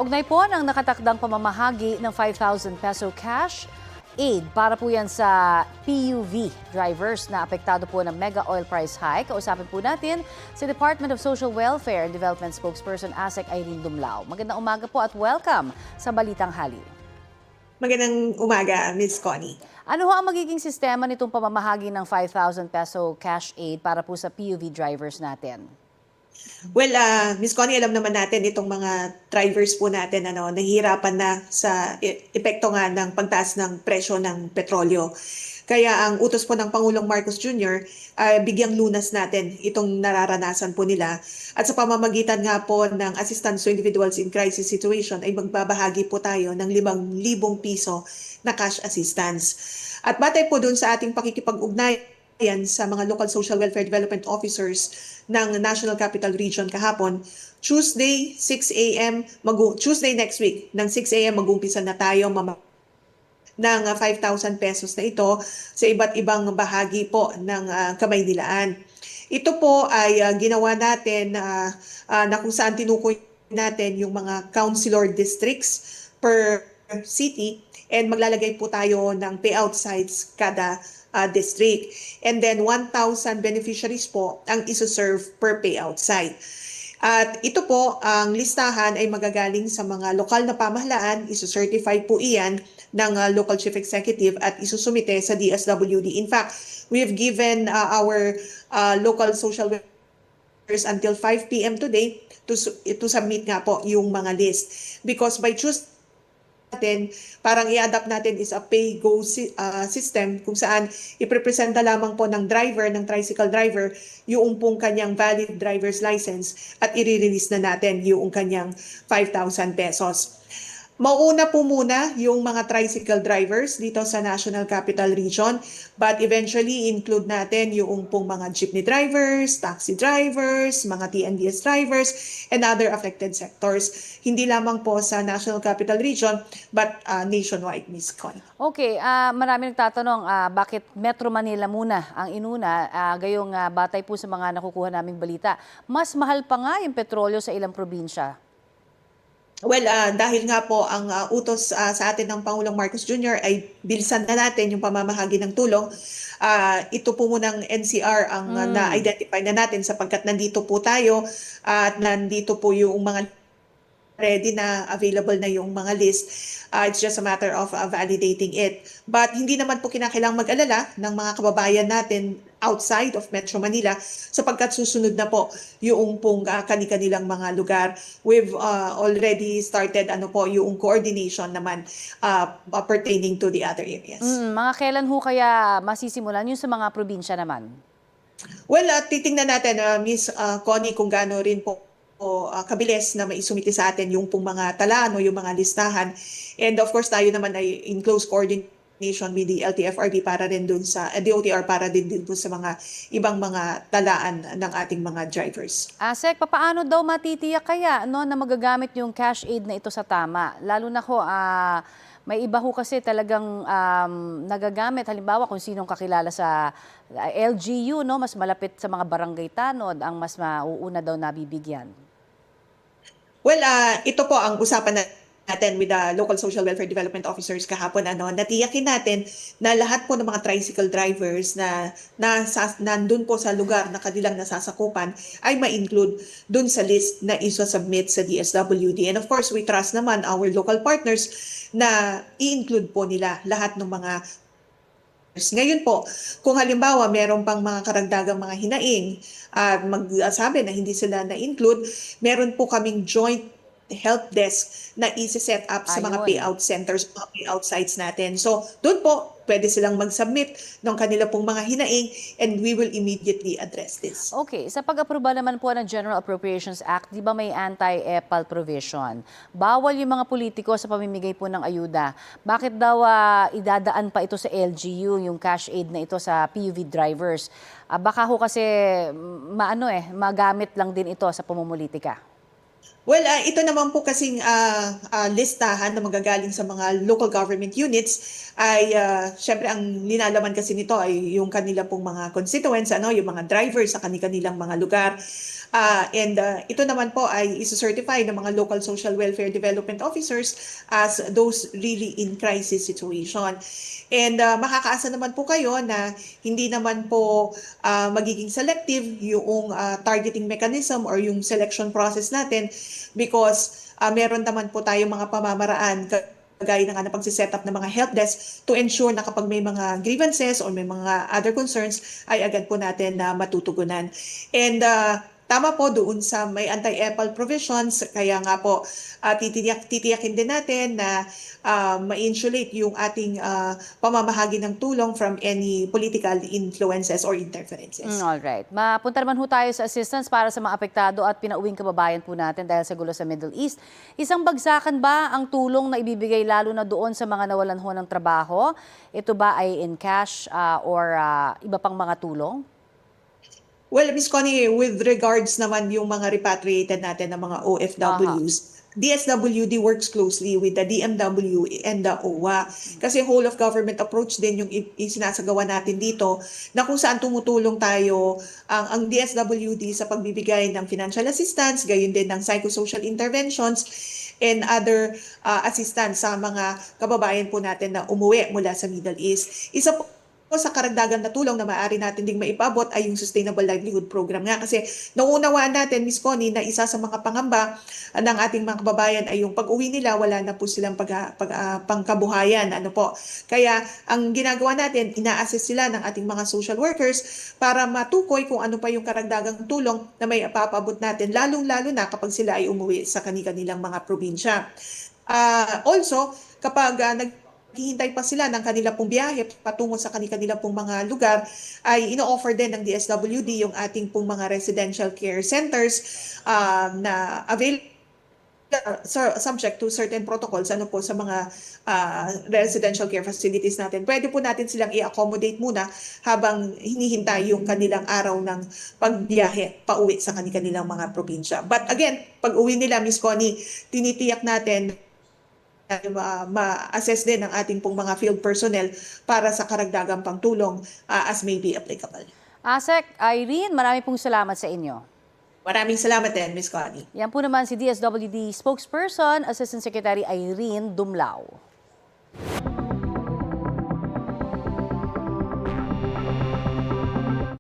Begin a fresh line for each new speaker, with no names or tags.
Ugnay po ng nakatakdang pamamahagi ng 5,000 peso cash aid para po yan sa PUV drivers na apektado po ng mega oil price hike. Kausapin po natin si Department of Social Welfare and Development spokesperson ASEC Irene Dumlao. Magandang umaga po at welcome sa Balitang Hali.
Magandang umaga, Ms. Connie.
Ano ho ang magiging sistema nitong pamamahagi ng 5,000 peso cash aid para po sa PUV drivers natin?
Well, Ms. Connie, alam naman natin itong mga drivers po natin nahihirapan na sa epekto nga ng pagtaas ng presyo ng petrolyo. Kaya ang utos po ng Pangulong Marcos Jr. ay bigyang lunas natin itong nararanasan po nila. At sa pamamagitan nga po ng Assistance to Individuals in Crisis Situation ay magbabahagi po tayo ng 5,000 piso na cash assistance. At batay po dun sa ating pakikipag-ugnay sa mga local social welfare development officers ng National Capital Region kahapon, Tuesday 6 a.m. Tuesday next week ng 6 a.m. mag-umpisa na tayo ng 5,000 pesos na ito sa iba't ibang bahagi po ng Kamaynilaan. Ito po ay ginawa natin na kung saan tinukoy natin yung mga councilor districts per city and maglalagay po tayo ng payout sites kada district. And then 1,000 beneficiaries po ang isoserve per payout site. At ito po, ang listahan ay magagaling sa mga lokal na pamahalaan, isocertify po iyan ng local chief executive at isusumite sa DSWD. In fact, we have given our local social workers until 5 p.m. today to submit nga po yung mga list. Because by Tuesday natin, parang i-adapt natin is a pay-go system kung saan iprepresenta lamang po ng driver, ng tricycle driver, yung pong kanyang valid driver's license at i-release na natin yung kanyang 5,000 pesos. Mauna po muna yung mga tricycle drivers dito sa National Capital Region, but eventually include natin yung pong mga jeepney drivers, taxi drivers, mga TNDS drivers, and other affected sectors. Hindi lamang po sa National Capital Region, but nationwide, Ms. Connie.
Okay, marami nagtatanong bakit Metro Manila muna ang inuna, gayong batay po sa mga nakukuha naming balita. Mas mahal pa nga yung petrolyo sa ilang probinsya.
Well, dahil nga po ang utos sa atin ng Pangulong Marcos Jr. ay bilisan na natin yung pamamahagi ng tulong. Ito po munang NCR ang na-identify na natin sapagkat nandito po tayo at nandito po yung mga ready na, available na yung mga list. It's just a matter of validating it. But hindi naman po kinakailangang mag-alala ng mga kababayan natin outside of Metro Manila sapagkat susunod na po yung pong kanilang mga lugar. We've already started yung coordination naman pertaining to the other areas.
Mga kailan ho kaya masisimulan yung sa mga probinsya naman?
Well, titingnan natin, Ms. Connie, kung gaano rin po kabilis na maisumiti sa atin yung pong mga talaan o yung mga listahan. And of course, tayo naman ay in close coordination with the LTFRB para rin dun sa DOTR para din dun sa mga ibang mga talaan ng ating mga drivers.
ASEC, paano daw matitiyak kaya na magagamit yung cash aid na ito sa tama? Lalo na ho, may iba ho kasi talagang nagagamit. Halimbawa, kung sinong kakilala sa LGU, mas malapit sa mga barangay tanod, ang mas mauuna daw nabibigyan.
Well, ito po ang usapan natin with the local social welfare development officers kahapon. Natiyakin natin na lahat po ng mga tricycle drivers na nandun po sa lugar na kanilang nasasakupan ay ma-include dun sa list na isa-submit sa DSWD. And of course, we trust naman our local partners na i-include po nila lahat ng mga. Ngayon po, kung halimbawa meron pang mga karagdagang mga hinaing at magsabi na hindi sila na-include, meron po kaming joint help desk na isi-set up sa mga payout centers, mga payout sites natin. So, doon po, pwede silang mag-submit ng kanila pong mga hinaing and we will immediately address this.
Okay, sa pag-aproba naman po ng General Appropriations Act, di ba may anti-EPAL provision? Bawal yung mga politiko sa pamimigay po ng ayuda. Bakit daw idadaan pa ito sa LGU, yung cash aid na ito sa PUV drivers? Baka ho kasi magamit lang din ito sa pamumulitika.
Well, ito naman po kasing listahan na magagaling sa mga local government units ay syempre ang linalaman kasi nito ay yung kanila pong mga constituents, yung mga drivers sa kanilang mga lugar. Ito naman po ay isa-certify ng mga local social welfare development officers as those really in crisis situation. Makakaasa naman po kayo na hindi naman po magiging selective yung targeting mechanism or yung selection process natin because meron naman po tayong mga pamamaraan gaya na nga na pagsiset up ng mga help desk to ensure na kapag may mga grievances or may mga other concerns ay agad po natin na matutugunan. Tama po doon sa may anti-EPAL provisions, kaya nga po titiyakin din natin na ma-insulate yung ating pamamahagi ng tulong from any political influences or interferences.
Alright. Mapunta naman ho tayo sa assistance para sa mga apektado at pinauwing kababayan po natin dahil sa gulo sa Middle East. Isang bagsakan ba ang tulong na ibibigay lalo na doon sa mga nawalan ho ng trabaho? Ito ba ay in cash or iba pang mga tulong?
Well, Ms. Connie, with regards naman yung mga repatriated natin ng mga OFWs, DSWD works closely with the DMW and the OWA. Kasi whole of government approach din yung isinasagawa natin dito na kung saan tumutulong tayo ang DSWD sa pagbibigay ng financial assistance, gayon din ng psychosocial interventions and other assistance sa mga kababayan po natin na umuwi mula sa Middle East. Isa po sa karagdagan na tulong na maaari natin ding maipabot ay yung Sustainable Livelihood Program nga. Kasi nauunawaan natin, Ms. Connie, na isa sa mga pangamba ng ating mga kababayan ay yung pag-uwi nila, wala na po silang pangkabuhayan. Kaya ang ginagawa natin, ina-assess sila ng ating mga social workers para matukoy kung ano pa yung karagdagang tulong na may papabot natin, lalong-lalo na kapag sila ay umuwi sa kanilang mga probinsya. Also, kapag naghihintay pa sila ng kanila pong biyahe patungo sa kanila pong mga lugar, ay ino-offer din ng DSWD yung ating pong mga residential care centers na available subject to certain protocols po sa mga residential care facilities natin. Pwede po natin silang i-accommodate muna habang hinihintay yung kanilang araw ng pagbiyahe pauwi sa kanilang mga probinsya. But again, pag uwi nila, Ms. Connie, tinitiyak natin ma-assess din ang ating pong mga field personnel para sa karagdagang pangtulong as may be applicable.
Asek, Irene, marami pong salamat sa inyo.
Maraming salamat din, Ms. Connie.
Yan po naman si DSWD spokesperson, Assistant Secretary Irene Dumlao.